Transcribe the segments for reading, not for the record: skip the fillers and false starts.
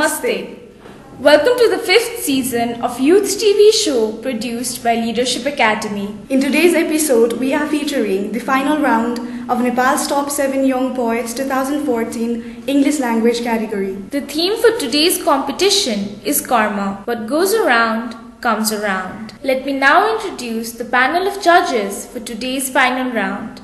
Namaste. Welcome to the 5th season of Youth TV show produced by Leadership Academy. In today's episode, we are featuring the final round of Nepal's Top 7 Young Poets 2014 English Language category. The theme for today's competition is Karma. What goes around comes around. Let me now introduce the panel of judges for today's final round.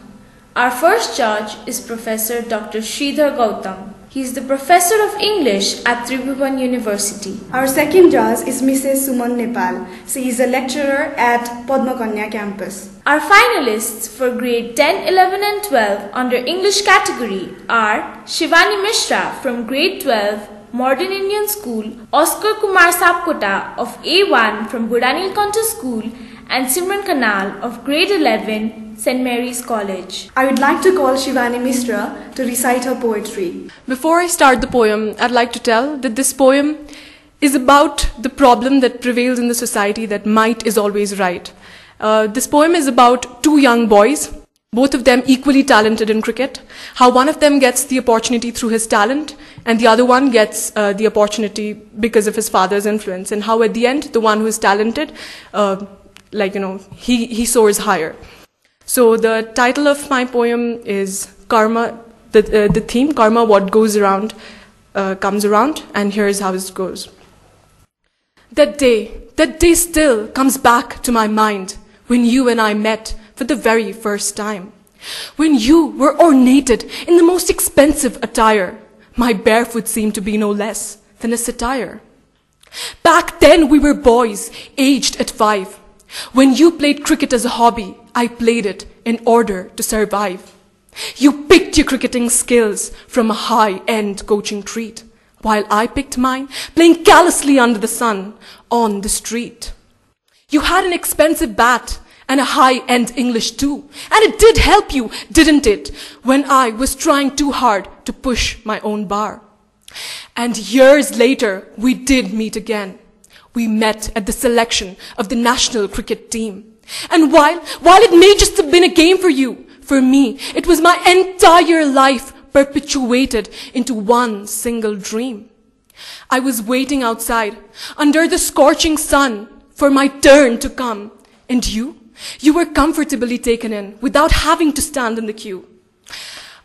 Our first judge is Professor Dr. Shreedhar Gautam. He is the Professor of English at Tribhuwan University. Our second judge is Mrs. Suman Nepal. She is a lecturer at Padma Kanya campus. Our finalists for grade 10, 11 and 12 under English category are Shivani Mishra from grade 12, Modern Indian School, Oscar Kumar Sapkota of A1 from Budani Conta School, and Simran Kanal of grade 11, St. Mary's College. I would like to call Shivani Mishra to recite her poetry. Before I start the poem, I'd like to tell that this poem is about the problem that prevails in the society that might is always right. This poem is about two young boys, both of them equally talented in cricket, how one of them gets the opportunity through his talent and the other one gets the opportunity because of his father's influence, and how at the end the one who is talented, he soars higher. So the title of my poem is Karma, the theme, Karma, what goes around comes around, and here's how it goes. That day still comes back to my mind when you and I met for the very first time. When you were ornated in the most expensive attire, my barefoot seemed to be no less than a satire. Back then we were boys, aged at 5. When you played cricket as a hobby, I played it in order to survive. You picked your cricketing skills from a high-end coaching treat, while I picked mine playing callously under the sun on the street. You had an expensive bat and a high-end English too, and it did help you, didn't it, when I was trying too hard to push my own bar. And years later, we did meet again. We met at the selection of the national cricket team. And while it may just have been a game for you, for me, it was my entire life perpetuated into one single dream. I was waiting outside under the scorching sun for my turn to come. And you were comfortably taken in without having to stand in the queue.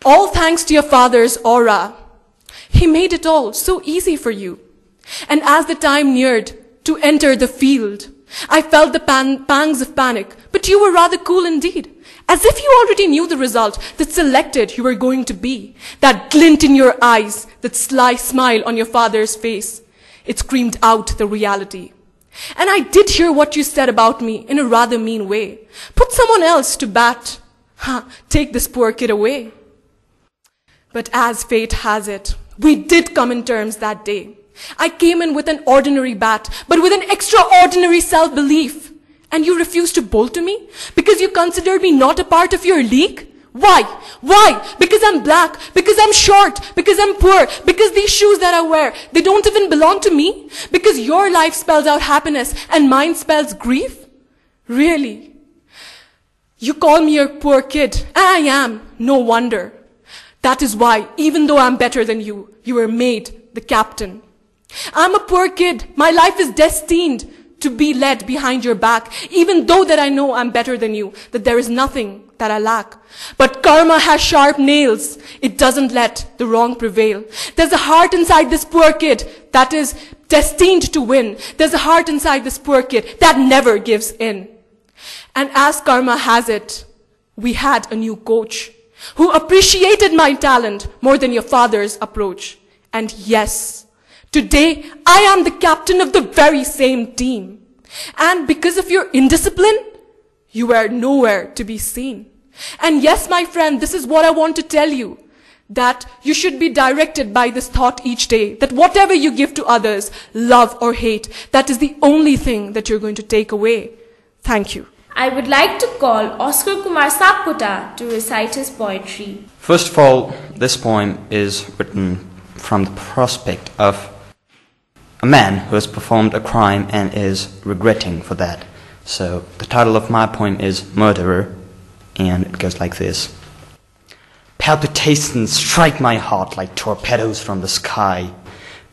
All thanks to your father's aura. He made it all so easy for you. And as the time neared to enter the field, I felt the pangs of panic, but you were rather cool indeed, as if you already knew the result, that selected you were going to be. That glint in your eyes, that sly smile on your father's face, it screamed out the reality. And I did hear what you said about me in a rather mean way. Put someone else to bat. Take this poor kid away. But as fate has it, we did come in terms that day. I came in with an ordinary bat, but with an extraordinary self-belief. And you refused to bowl to me because you considered me not a part of your league? Why? Because I'm black, because I'm short, because I'm poor, because these shoes that I wear, they don't even belong to me? Because your life spells out happiness and mine spells grief? Really? You call me a poor kid, and I am, no wonder. That is why, even though I'm better than you, you were made the captain. I'm a poor kid. My life is destined to be led behind your back, even though that I know I'm better than you, that there is nothing that I lack. But karma has sharp nails. It doesn't let the wrong prevail. There's a heart inside this poor kid that is destined to win. There's a heart inside this poor kid that never gives in. And as karma has it, we had a new coach who appreciated my talent more than your father's approach. And yes, today, I am the captain of the very same team. And because of your indiscipline, you were nowhere to be seen. And yes, my friend, this is what I want to tell you, that you should be directed by this thought each day, that whatever you give to others, love or hate, that is the only thing that you're going to take away. Thank you. I would like to call Oscar Kumar Sapkota to recite his poetry. First of all, this poem is written from the prospect of a man who has performed a crime and is regretting for that. So the title of my poem is Murderer, and it goes like this. Palpitations strike my heart like torpedoes from the sky.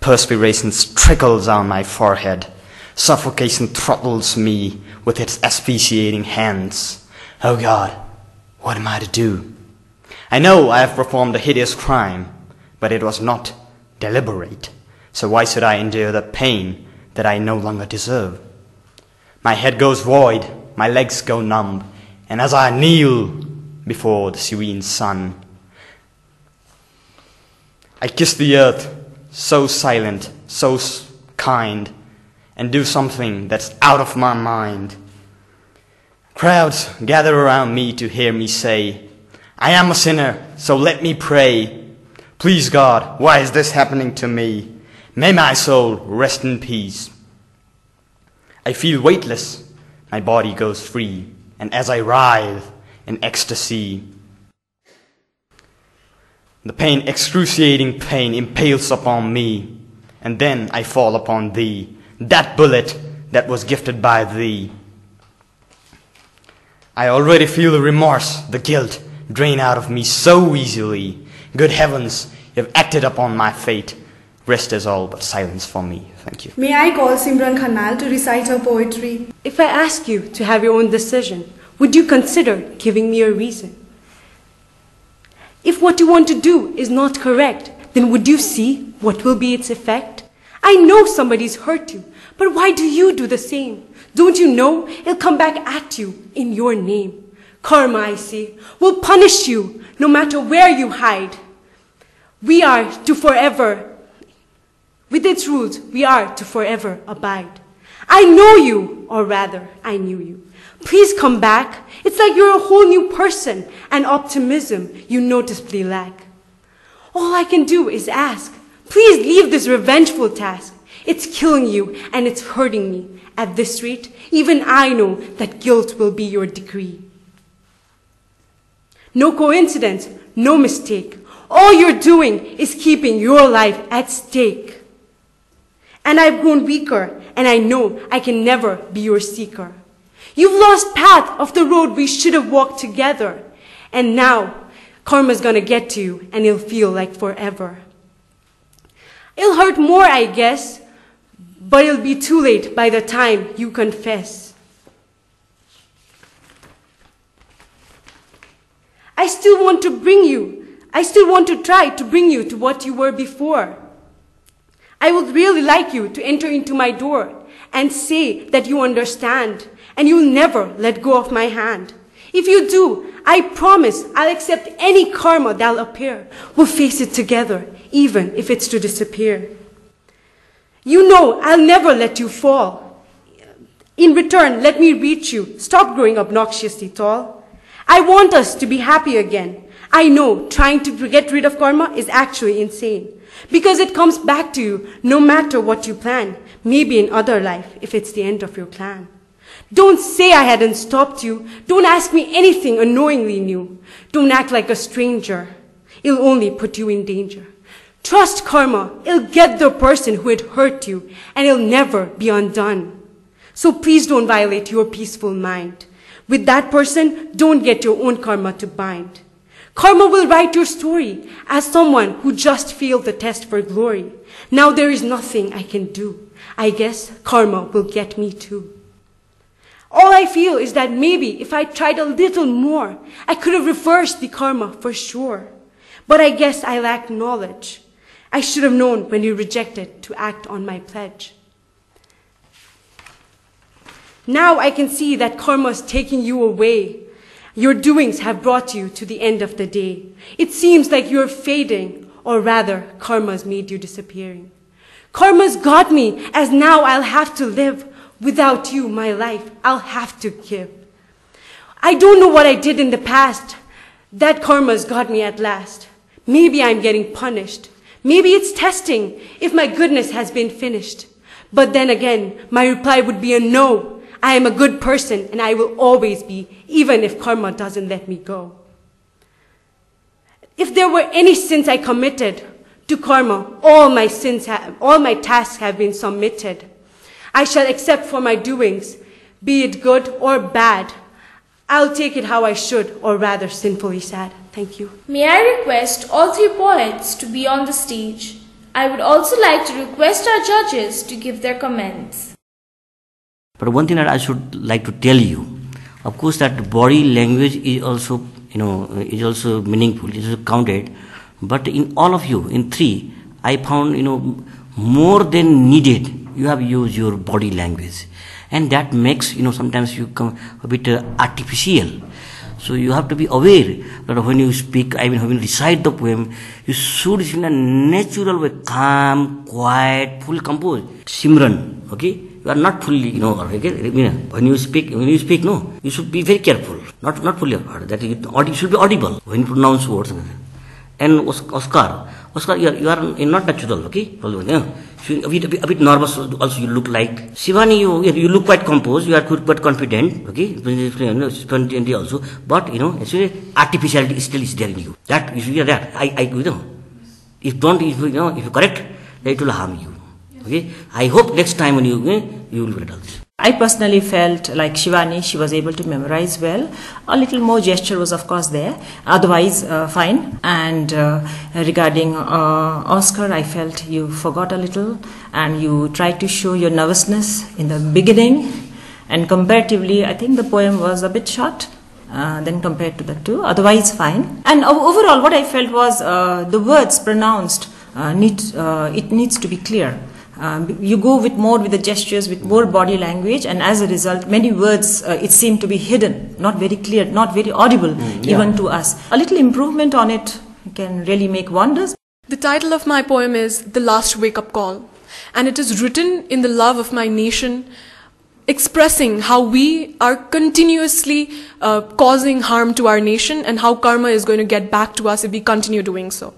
Perspiration trickles down my forehead. Suffocation throttles me with its asphyxiating hands. Oh God, what am I to do? I know I have performed a hideous crime, but it was not deliberate. So why should I endure the pain that I no longer deserve? My head goes void, my legs go numb, and as I kneel before the serene sun, I kiss the earth, so silent, so kind, and do something that's out of my mind. Crowds gather around me to hear me say, I am a sinner, so let me pray. Please God, why is this happening to me? May my soul rest in peace. I feel weightless, my body goes free, and as I writhe in ecstasy, the pain, excruciating pain, impales upon me, and then I fall upon thee, that bullet that was gifted by thee. I already feel the remorse, the guilt, drain out of me so easily. Good heavens, you have acted upon my fate. Rest is all but silence for me. Thank you. May I call Simran Khanal to recite her poetry? If I ask you to have your own decision, would you consider giving me a reason? If what you want to do is not correct, then would you see what will be its effect? I know somebody's hurt you, but why do you do the same? Don't you know it'll come back at you in your name? Karma, I say, will punish you no matter where you hide. We are to forever, with its rules, we are to forever abide. I know you, or rather, I knew you. Please come back. It's like you're a whole new person, and optimism you noticeably lack. All I can do is ask, please leave this revengeful task. It's killing you, and it's hurting me. At this rate, even I know that guilt will be your decree. No coincidence, no mistake. All you're doing is keeping your life at stake. And I've grown weaker, and I know I can never be your seeker. You've lost path of the road we should have walked together. And now, karma's gonna get to you, and it'll feel like forever. It'll hurt more, I guess, but it'll be too late by the time you confess. I still want to try to bring you to what you were before. I would really like you to enter into my door and say that you understand and you'll never let go of my hand. If you do, I promise I'll accept any karma that'll appear. We'll face it together, even if it's to disappear. You know I'll never let you fall. In return, let me reach you. Stop growing obnoxiously tall. I want us to be happy again. I know trying to get rid of karma is actually insane, because it comes back to you no matter what you plan, maybe in other life if it's the end of your plan. Don't say I hadn't stopped you. Don't ask me anything unknowingly new. Don't act like a stranger. It'll only put you in danger. Trust karma. It'll get the person who had hurt you, and it'll never be undone. So please don't violate your peaceful mind. With that person, don't get your own karma to bind. Karma will write your story as someone who just failed the test for glory. Now there is nothing I can do. I guess karma will get me too. All I feel is that maybe if I tried a little more, I could have reversed the karma for sure. But I guess I lacked knowledge. I should have known when you rejected to act on my pledge. Now I can see that karma is taking you away. Your doings have brought you to the end of the day. It seems like you're fading, or rather, karma's made you disappearing. Karma's got me, as now I'll have to live. Without you, my life, I'll have to give. I don't know what I did in the past. That karma's got me at last. Maybe I'm getting punished. Maybe it's testing if my goodness has been finished. But then again, my reply would be a no. I am a good person, and I will always be, even if karma doesn't let me go. If there were any sins I committed to karma, all my tasks have been submitted. I shall accept for my doings, be it good or bad. I'll take it how I should, or rather sinfully sad. Thank you. May I request all three poets to be on the stage. I would also like to request our judges to give their comments. But one thing that I should like to tell you, of course, that body language is also, is also meaningful, it is counted. But in all of you, in three, I found, more than needed, you have used your body language. And that makes, sometimes you come a bit artificial. So you have to be aware that when you speak, when you recite the poem, you should in a natural way, calm, quiet, full composed. Simran, okay? You are not fully, okay? When you speak, no, you should be very careful. Not fully aware. That you should be audible when you pronounce words. And Oscar, you are not natural, okay? A bit nervous also you look like. Shivani, you look quite composed, you are quite confident, okay? Spontaneity also. But, actually, artificiality still is there in you. That, you should hear that. If you correct, then it will harm you. Okay? I hope next time when you will get all this. I personally felt like Shivani, she was able to memorize well. A little more gesture was of course there, otherwise fine. And regarding Oscar, I felt you forgot a little and you tried to show your nervousness in the beginning. And comparatively, I think the poem was a bit short than compared to the two, otherwise fine. And overall what I felt was the words pronounced, it needs to be clear. You go with the gestures, with more body language, and as a result, many words, it seemed to be hidden, not very clear, not very audible, even to us. A little improvement on it can really make wonders. The title of my poem is The Last Wake-Up Call, and it is written in the love of my nation, expressing how we are continuously causing harm to our nation and how karma is going to get back to us if we continue doing so.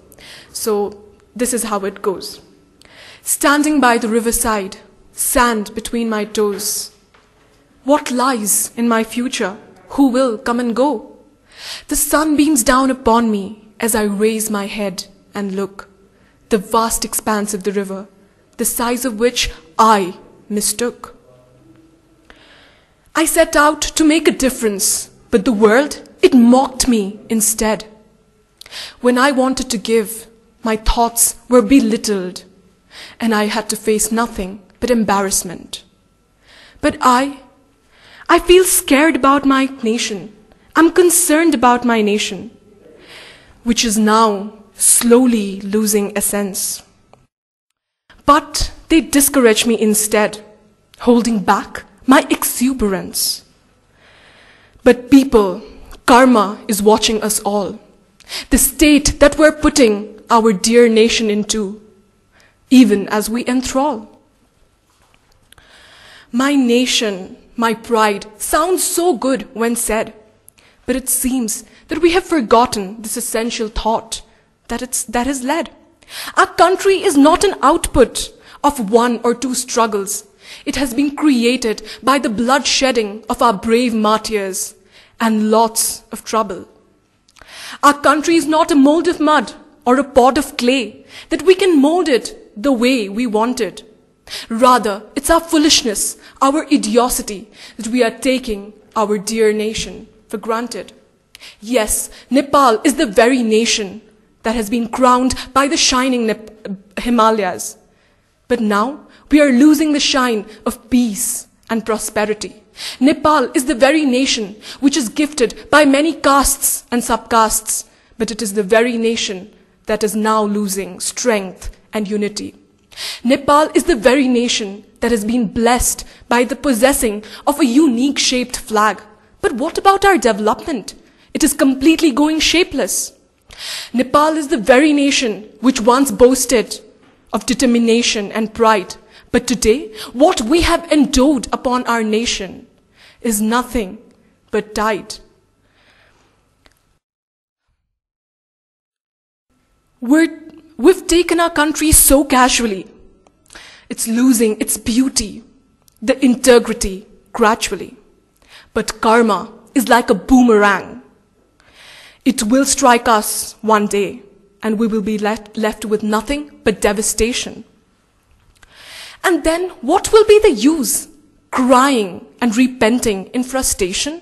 So this is how it goes. Standing by the riverside, sand between my toes. What lies in my future? Who will come and go? The sun beams down upon me as I raise my head and look. The vast expanse of the river, the size of which I mistook. I set out to make a difference, but the world, it mocked me instead. When I wanted to give, my thoughts were belittled, and I had to face nothing but embarrassment. But I feel scared about my nation. I'm concerned about my nation, which is now slowly losing essence. But they discourage me instead, holding back my exuberance. But people, karma is watching us all. The state that we're putting our dear nation into, even as we enthrall. My nation, my pride, sounds so good when said, but it seems that we have forgotten this essential thought that has led. Our country is not an output of one or two struggles. It has been created by the bloodshedding of our brave martyrs and lots of trouble. Our country is not a mold of mud or a pot of clay that we can mold it the way we want it. Rather, it's our foolishness, our idiocy that we are taking our dear nation for granted. Yes, Nepal is the very nation that has been crowned by the shining Himalayas. But now we are losing the shine of peace and prosperity. Nepal is the very nation which is gifted by many castes and subcastes, but it is the very nation that is now losing strength and unity. Nepal is the very nation that has been blessed by the possessing of a unique shaped flag. But what about our development? It is completely going shapeless. Nepal is the very nation which once boasted of determination and pride. But today, what we have endowed upon our nation is nothing but tide. We've taken our country so casually. It's losing its beauty, the integrity, gradually. But karma is like a boomerang. It will strike us one day, and we will be left with nothing but devastation. And then what will be the use? Crying and repenting in frustration?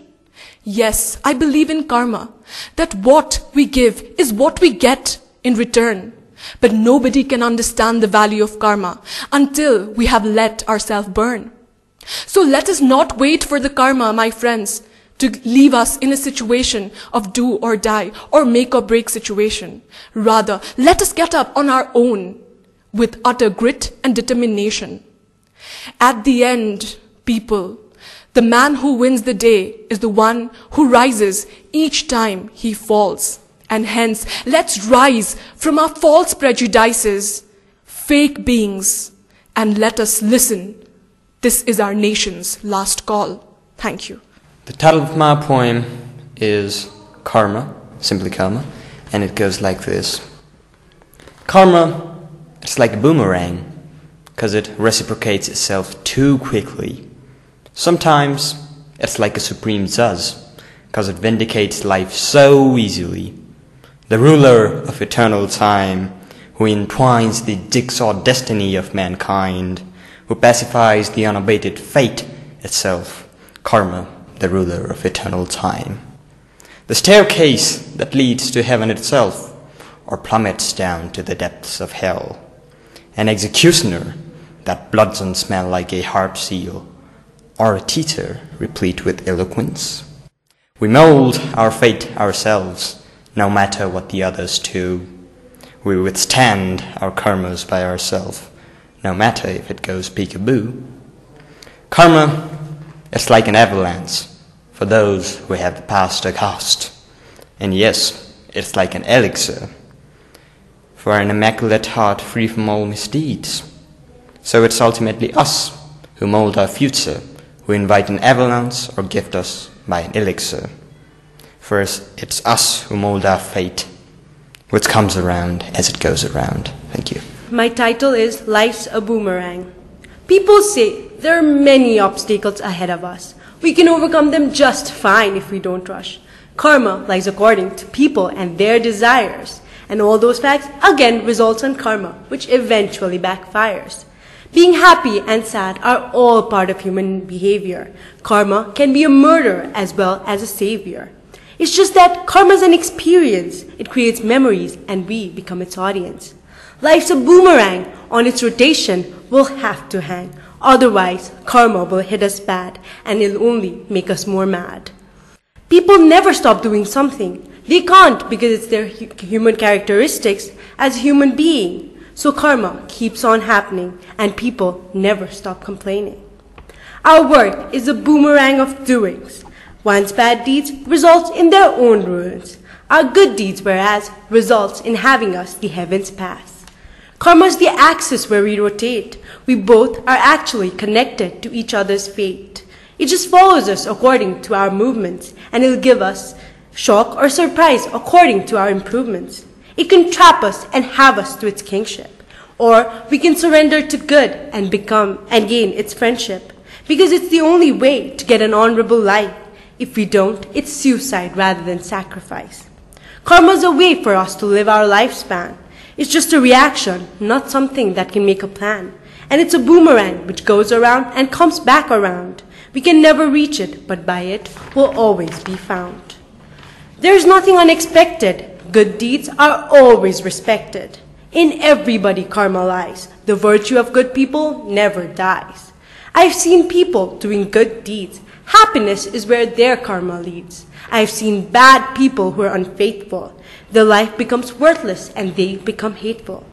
Yes, I believe in karma, that what we give is what we get in return. But nobody can understand the value of karma until we have let ourselves burn. So let us not wait for the karma, my friends, to leave us in a situation of do or die or make or break situation. Rather, let us get up on our own with utter grit and determination. At the end, people, the man who wins the day is the one who rises each time he falls. And hence, let's rise from our false prejudices, fake beings, and let us listen. This is our nation's last call. Thank you. The title of my poem is Karma, simply Karma, and it goes like this. Karma, it's like a boomerang, because it reciprocates itself too quickly. Sometimes it's like a supreme judge, because it vindicates life so easily. The ruler of eternal time, who entwines the jigsaw destiny of mankind, who pacifies the unabated fate itself, Karma, the ruler of eternal time. The staircase that leads to heaven itself, or plummets down to the depths of hell. An executioner that bludgeons smell like a harp seal, or a teacher replete with eloquence. We mold our fate ourselves, no matter what the others do. We withstand our karmas by ourselves, no matter if it goes peekaboo. Karma is like an avalanche for those who have the past to cast. And yes, it's like an elixir for an immaculate heart free from all misdeeds. So it's ultimately us who mold our future, who invite an avalanche or gift us by an elixir. First, it's us who mold our fate, which comes around as it goes around. Thank you. My title is Life's a Boomerang. People say there are many obstacles ahead of us. We can overcome them just fine if we don't rush. Karma lies according to people and their desires. And all those facts again results in karma, which eventually backfires. Being happy and sad are all part of human behavior. Karma can be a murderer as well as a savior. It's just that karma is an experience. It creates memories and we become its audience. Life's a boomerang. On its rotation, we'll have to hang. Otherwise, karma will hit us bad and it'll only make us more mad. People never stop doing something. They can't because it's their human characteristics as a human being. So karma keeps on happening and people never stop complaining. Our work is a boomerang of doings. One's bad deeds results in their own ruins. Our good deeds, whereas, results in having us the heavens pass. Karma is the axis where we rotate. We both are actually connected to each other's fate. It just follows us according to our movements, and it'll give us shock or surprise according to our improvements. It can trap us and have us to its kingship. Or we can surrender to good and gain its friendship. Because it's the only way to get an honorable life. If we don't, it's suicide rather than sacrifice. Karma is a way for us to live our lifespan. It's just a reaction, not something that can make a plan. And it's a boomerang which goes around and comes back around. We can never reach it, but by it will always be found. There is nothing unexpected. Good deeds are always respected. In everybody karma lies. The virtue of good people never dies. I've seen people doing good deeds. Happiness is where their karma leads. I've seen bad people who are unfaithful. Their life becomes worthless and they become hateful.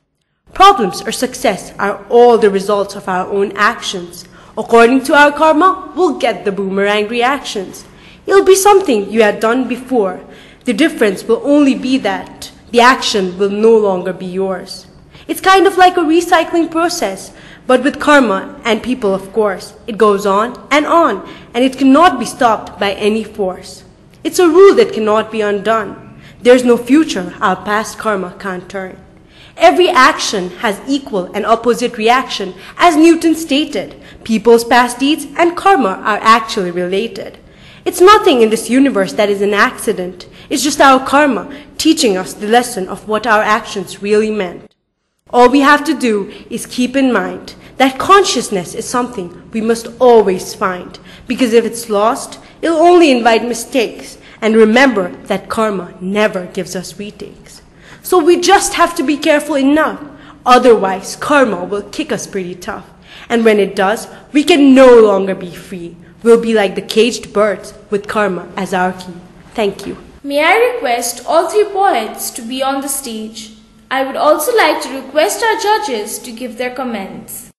Problems or success are all the results of our own actions. According to our karma, we'll get the boomerang reactions. It'll be something you had done before. The difference will only be that the action will no longer be yours. It's kind of like a recycling process, but with karma and people, of course, it goes on, and it cannot be stopped by any force. It's a rule that cannot be undone. There's no future our past karma can't turn. Every action has equal and opposite reaction, as Newton stated. People's past deeds and karma are actually related. It's nothing in this universe that is an accident. It's just our karma teaching us the lesson of what our actions really meant. All we have to do is keep in mind that consciousness is something we must always find, because if it's lost, it'll only invite mistakes. And remember that karma never gives us retakes. So we just have to be careful enough. Otherwise, karma will kick us pretty tough. And when it does, we can no longer be free. We'll be like the caged birds with karma as our key. Thank you. May I request all three poets to be on the stage? I would also like to request our judges to give their comments.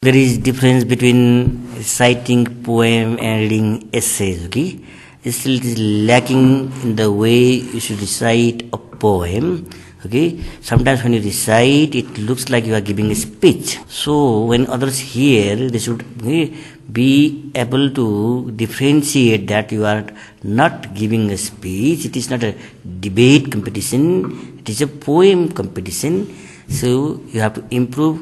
There is difference between reciting poem and reading essays, okay? Still it is lacking in the way you should recite a poem, okay? Sometimes when you recite, it looks like you are giving a speech. So when others hear, they should be able to differentiate that you are not giving a speech. It is not a debate competition. It is a poem competition. So you have to improve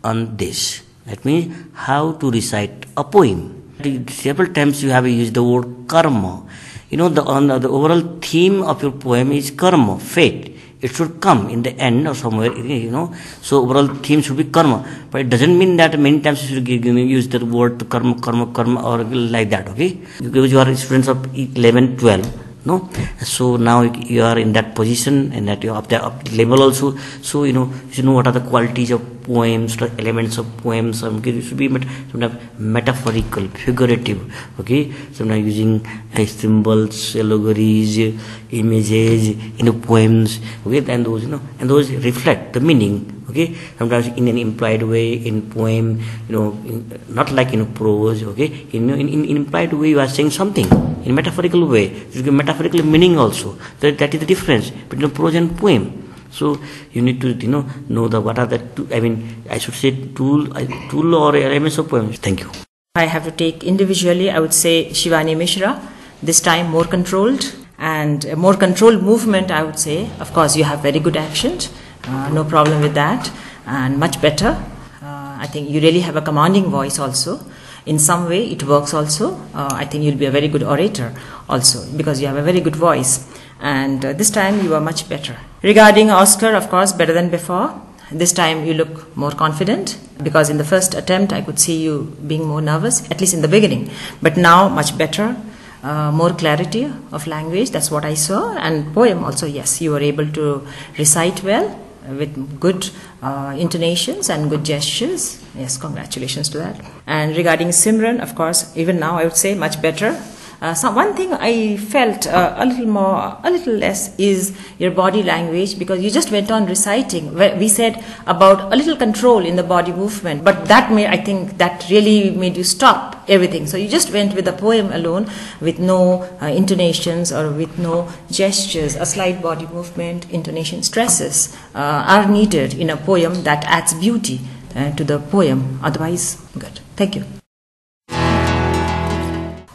on this. That means how to recite a poem. Several times you have used the word karma. You know, the overall theme of your poem is karma, fate. It should come in the end or somewhere, you know. So overall theme should be karma. But it doesn't mean that many times you should use the word karma or like that, okay? Because you are students of 11, 12. No, so now you are in that position and that you are up there up level also. So you know what are the qualities of poems, the elements of poems. It should be sometimes metaphorical, figurative. Okay, sometimes using symbols, allegories, images in the poems. Okay, and those reflect the meaning. Okay, sometimes in an implied way in poem, not like in prose. Okay, in implied way you are saying something in metaphorical way. You give metaphorical meaning also. That is the difference between prose and poem. So you need to know what are the I should say tool or elements of poems. Thank you. I have to take individually. I would say Shivani Mishra. This time more controlled and a more controlled movement. I would say, of course, you have very good accent. No problem with that, and much better. I think you really have a commanding voice also. In some way it works also. I think you'll be a very good orator also because you have a very good voice, and this time you are much better. Regarding Oscar, of course, better than before. This time you look more confident because in the first attempt I could see you being more nervous, at least in the beginning, but now much better. More clarity of language, that's what I saw. And poem also, yes, you were able to recite well with good intonations and good gestures. Yes, congratulations to that. And regarding Simran, of course, even now I would say much better. One thing I felt a little less is your body language, because you just went on reciting. We said about a little control in the body movement, but I think that really made you stop everything. So you just went with the poem alone, with no intonations or with no gestures. A slight body movement, intonation, stresses are needed in a poem that adds beauty to the poem. Otherwise, good. Thank you.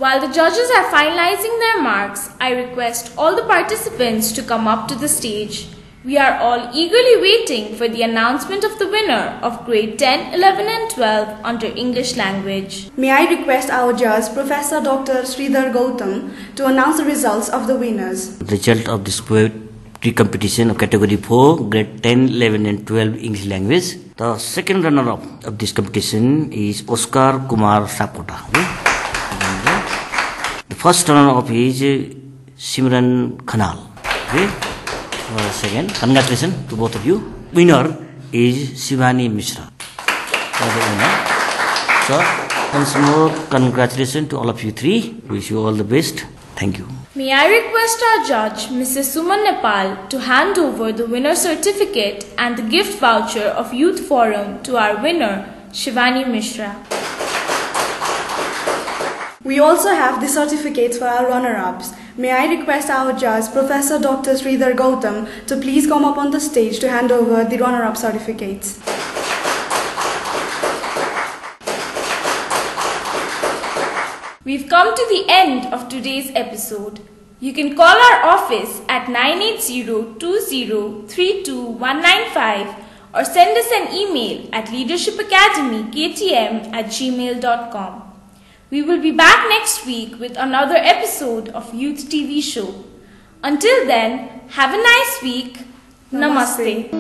While the judges are finalizing their marks, I request all the participants to come up to the stage. We are all eagerly waiting for the announcement of the winner of grade 10, 11 and 12 under English language. May I request our judge, Professor Dr. Shreedhar Gautam, to announce the results of the winners. Result of this poetry competition of category 4, grade 10, 11 and 12 English language. The second runner-up of this competition is Oscar Kumar Sapkota. Okay? The first runner-up is Simran Khanal. Okay? Second, congratulations to both of you. Winner is Shivani Mishra. So, once more, congratulations to all of you three. Wish you all the best. Thank you. May I request our judge, Mrs. Suman Nepal, to hand over the winner certificate and the gift voucher of Youth Forum to our winner, Shivani Mishra. We also have the certificates for our runner-ups. May I request our judge, Professor Dr. Shreedhar Gautam, to please come up on the stage to hand over the runner-up certificates. We've come to the end of today's episode. You can call our office at 980-20-32195 or send us an email at leadershipacademyktm@gmail.com. We will be back next week with another episode of Youth TV Show. Until then, have a nice week. Namaste.